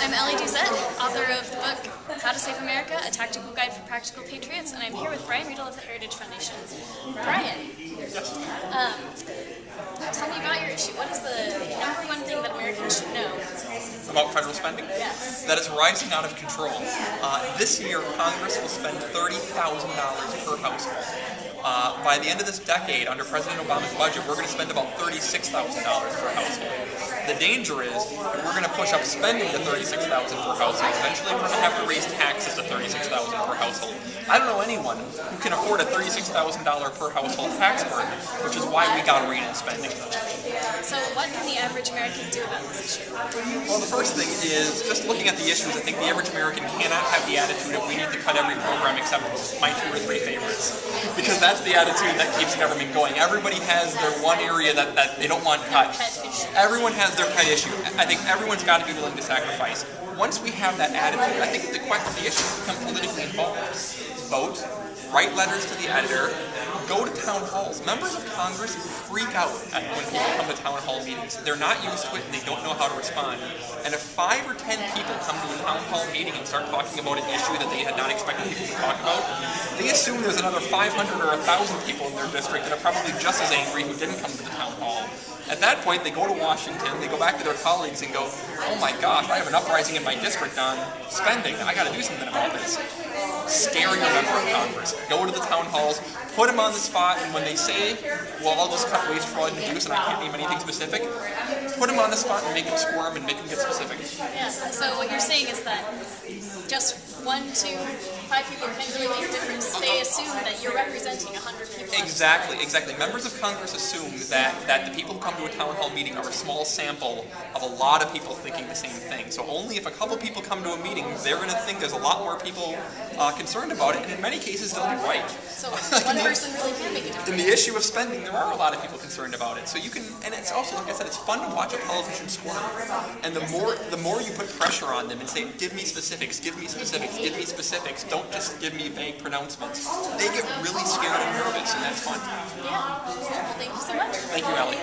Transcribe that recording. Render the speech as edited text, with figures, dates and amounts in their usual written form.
I'm Allie Duzett, author of the book How to Save America, A Tactical Guide for Practical Patriots, and I'm here with Brian Riedl of the Heritage Foundation. Brian, tell me about your issue. What is the number one thing that Americans should know? About federal spending? Yes. That it's rising out of control. This year, Congress will spend $30,000 per household. By the end of this decade, under President Obama's budget, we're going to spend about $36,000 per household. The danger is that we're going to push up spending to $36,000 per household. Eventually, we're going to have to raise taxes to $36,000 per household. I don't know anyone who can afford a $36,000 per household tax burden, which is why we got to rein in spending. So what can the average American do about this issue? Well, the first thing is, just looking at the issues, I think the average American cannot have the attitude of we need to cut every program except my 2 or 3 favorites. Because that's the attitude that keeps government going. Everybody has their one area that they don't want cut. Everyone has their pet issue. I think everyone's got to be willing to sacrifice. Once we have that attitude, I think the issues become politically involved. Vote, write letters to the editor, go to town halls. Members of Congress freak out when people come to town hall meetings. They're not used to it and they don't know how to respond. And if 5 or 10 people come to a town hall meeting and start talking about an issue that they had not expected people to talk about, they assume there's another 500 or 1,000 people in their district that are probably just as angry who didn't come to the town hall. At that point, they go to Washington, they go back to their colleagues and go, oh my gosh, I have an uprising in my district on spending. I got to do something about this. Scare your member of Congress. Go to the town halls, put them on the spot, and when they say, well, I'll just cut waste, fraud, and abuse, and I can't name anything specific, put them on the spot and make them squirm and make them get specific. Yeah, so what you're saying is that just 1, 2, 5 people can't really make a difference. They assume that you're representing 100 people. Exactly. Members of Congress assume that the people who come to a town hall meeting are a small sample of a lot of people thinking the same thing. So only if a couple people come to a meeting, they're going to think there's a lot more people concerned about it, and in many cases they'll be right. So one person really can make a difference. In the issue of spending, there are a lot of people concerned about it. So you can, and it's also, like I said, it's fun to watch a politician squirm. And the more you put pressure on them and say, give me specifics, give me specifics, give me specifics, don't just give me vague pronouncements, they get really scared and nervous, and that's fun. Yeah. Well, thank you so much. Thank you, Allie.